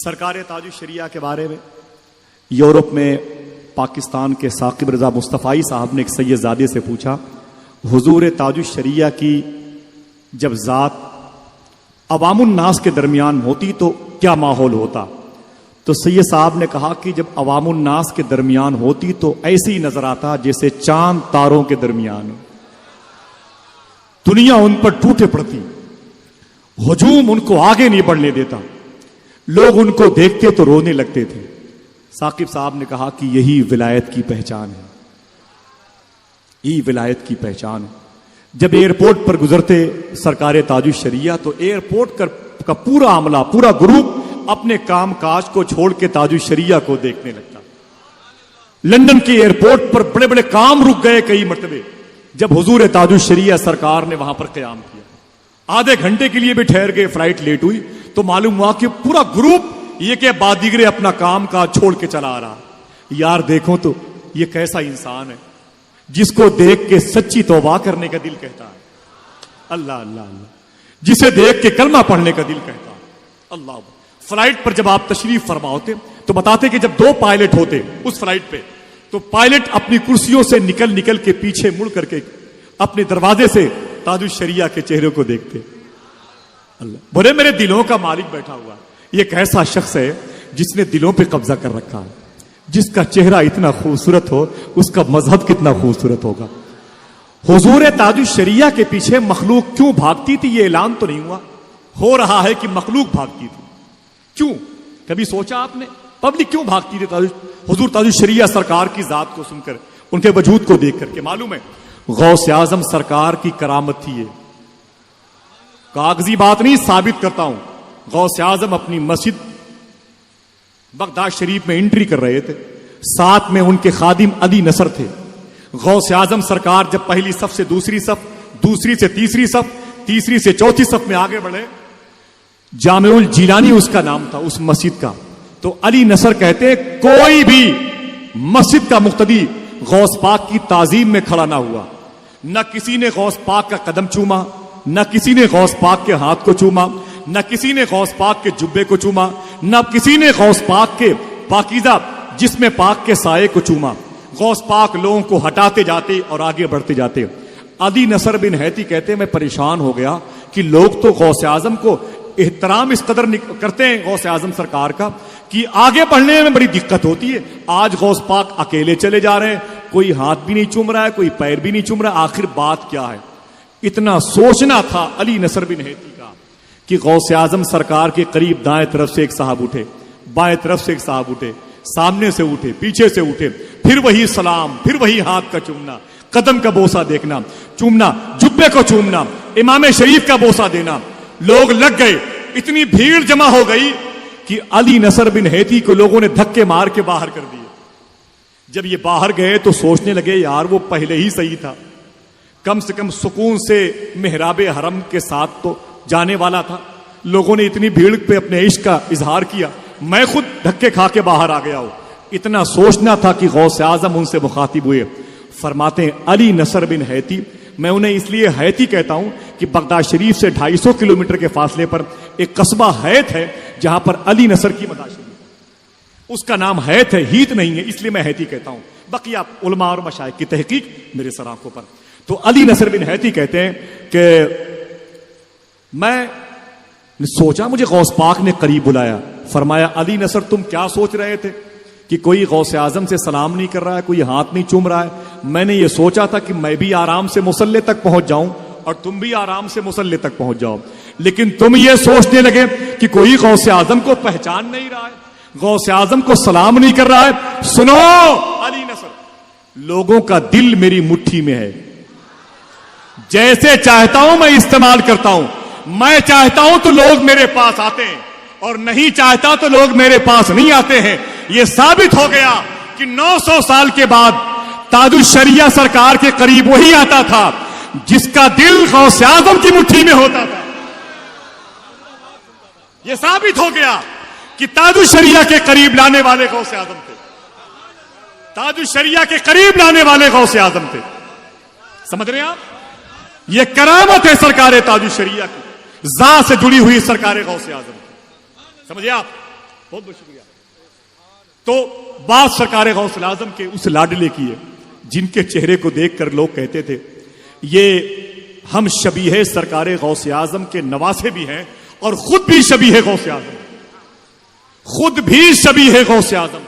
सरकार ताजुश्शरिया के बारे में यूरोप में पाकिस्तान के साकिब रजा मुस्तफ़ाई साहब ने एक सैयदजादे से पूछा, हुजूर ताजुश्शरिया की जब ज़ात अवामुन्नास के दरमियान होती तो क्या माहौल होता? तो सैयद साहब ने कहा कि जब अवामुन्नास के दरमियान होती तो ऐसे ही नजर आता जैसे चांद तारों के दरमियान। दुनिया उन पर टूटे पड़ती, हुजूम उनको आगे नहीं बढ़ने देता, लोग उनको देखते तो रोने लगते थे। साकिब साहब ने कहा कि यही विलायत की पहचान है, यही विलायत की पहचान है। जब एयरपोर्ट पर गुजरते सरकार ताजुश्शरिया तो एयरपोर्ट का पूरा अमला, पूरा ग्रुप अपने काम काज को छोड़ के ताजुश्शरिया को देखने लगता। लंदन के एयरपोर्ट पर बड़े बड़े काम रुक गए कई मरतबे जब हुजूर ताजुश्शरिया सरकार ने वहां पर क़याम किया। आधे घंटे के लिए भी ठहर गए, फ्लाइट लेट हुई तो मालूम हुआ कि पूरा ग्रुप ये के बादीगरे अपना काम काज छोड़ के चला आ रहा। यार देखो तो ये कैसा इंसान है जिसको देख के सच्ची तौबा करने का दिल कहता है, अल्लाह अल्लाह अल्लाह, जिसे देख के कलमा पढ़ने का दिल कहता है, अल्लाह। फ्लाइट पर जब आप तशरीफ फरमा होते तो बताते कि जब 2 पायलट होते उस फ्लाइट पे तो पायलट अपनी कुर्सियों से निकल के पीछे मुड़ करके अपने दरवाजे से ताजुश्शरिया के चेहरे को देखते। अल्लाह, बोले मेरे दिलों का मालिक बैठा हुआ, ये कैसा शख्स है जिसने दिलों पे कब्जा कर रखा है, जिसका चेहरा इतना खूबसूरत हो, उसका मजहब कितना खूबसूरत होगा। हुजूर ताजुश्शरिया के पीछे मखलूक क्यों भागती थी ये ऐलान तो नहीं हुआ, हो रहा है कि मखलूक भागती थी। क्यों, कभी सोचा आपने पब्लिक क्यों भागती थी हुजूर ताजुश्शरिया सरकार की जात को सुनकर, उनके वजूद को देख करके? मालूम है गौस आजम सरकार की करामत थी ये, कागजी बात नहीं, साबित करता हूं। गौस आजम अपनी मस्जिद बगदाद शरीफ में एंट्री कर रहे थे, साथ में उनके खादिम अली नसर थे। गौस आजम सरकार जब पहली सफ से दूसरी सफ, दूसरी से तीसरी सफ, तीसरी से चौथी सफ में आगे बढ़े, जामेउल जिलानी उसका नाम था उस मस्जिद का, तो अली नसर कहते कोई भी मस्जिद का मुक्तदी गौस पाक की ताजीम में खड़ा ना हुआ, न किसी ने गौस पाक का कदम चूमा, न किसी ने गौस पाक के हाथ को चूमा, न किसी ने गौस पाक के जुब्बे को चूमा, न किसी ने गौस पाक के पाकीज़ा जिस्म पाक के साये को चूमा। गौस पाक लोगों को हटाते जाते और आगे बढ़ते जाते। अली नसर बिन हैती कहते मैं परेशान हो गया कि लोग तो गौस आजम को एहतराम इस कदर करते हैं गौस आजम सरकार का कि आगे बढ़ने में बड़ी दिक्कत होती है। आज गौस पाक अकेले चले जा रहे हैं, कोई हाथ भी नहीं चूम रहा है, कोई पैर भी नहीं चूम रहा है, आखिर बात क्या है? इतना सोचना था अली नसर बिन हैती का कि गौस आजम सरकार के करीब दाएं तरफ से एक साहब उठे, बाएं तरफ से एक साहब उठे, सामने से उठे, पीछे से उठे, फिर वही सलाम, फिर वही हाथ का चूमना, कदम का बोसा देखना, चूमना, जुब्बे को चूमना, इमाम शरीफ का बोसा देना। लोग लग गए, इतनी भीड़ जमा हो गई कि अली नसर बिन हैती को लोगों ने धक्के मार के बाहर कर दिए। जब ये बाहर गए तो सोचने लगे यार वो पहले ही सही था, कम से कम सुकून से मेहराबे हरम के साथ तो जाने वाला था। लोगों ने इतनी भीड़ पे अपने इश्क का इजहार किया, मैं खुद धक्के खा के बाहर आ गया हूं। इतना सोचना था कि गौस आजम उनसे मुखातिब हुए। फरमाते हैं अली नसर बिन हैती, मैं उन्हें इसलिए हैती कहता हूं कि बगदाद शरीफ से 250 किलोमीटर के फासले पर एक कस्बा हैत है जहां पर अली नसर की मदार शरीफ, उसका नाम हैत है, हीत नहीं है, इसलिए मैं हैती कहता हूं। बाकी आप उलमा और मशाइख की तहकीक मेरे सर आंखों पर। तो अली नसर बिन हैती कहते हैं कि मैं सोचा मुझे गौस पाक ने करीब बुलाया, फरमाया अली नसर तुम क्या सोच रहे थे कि कोई गौस आजम से सलाम नहीं कर रहा है, कोई हाथ नहीं चूम रहा है? मैंने ये सोचा था कि मैं भी आराम से मुसल्ले तक पहुंच जाऊं और तुम भी आराम से मुसल्ले तक पहुंच जाओ, लेकिन तुम ये सोचने लगे कि कोई गौस आजम को पहचान नहीं रहा है, गौस आजम को सलाम नहीं कर रहा है। सुनो अली नसर, लोगों का दिल मेरी मुट्ठी में है, जैसे चाहता हूं मैं इस्तेमाल करता हूं। मैं चाहता हूं तो लोग मेरे पास आते हैं और नहीं चाहता तो लोग मेरे पास नहीं आते हैं। यह साबित हो गया कि 900 साल के बाद ताजुश्शरिया सरकार के करीब वही आता था जिसका दिल गौस आजम की मुट्ठी में होता था। यह साबित हो गया कि ताजुश्शरिया के करीब लाने वाले गौस आजम थे, ताजुश्शरिया के करीब लाने वाले गौस आजम थे। समझ रहे हैं आप? यह करामत है सरकार ताजुश्शरिया की, ज़ात से जुड़ी हुई सरकार गौस आजम। समझिए आप, बहुत बहुत शुक्रिया। तो बात सरकार गौसल आजम के उस लाडले की है जिनके चेहरे को देखकर लोग कहते थे ये हम शबीह सरकार गौसे आजम के नवासे भी हैं और खुद भी शबीह गौसे आजम, खुद भी शबीह गौसे आजम।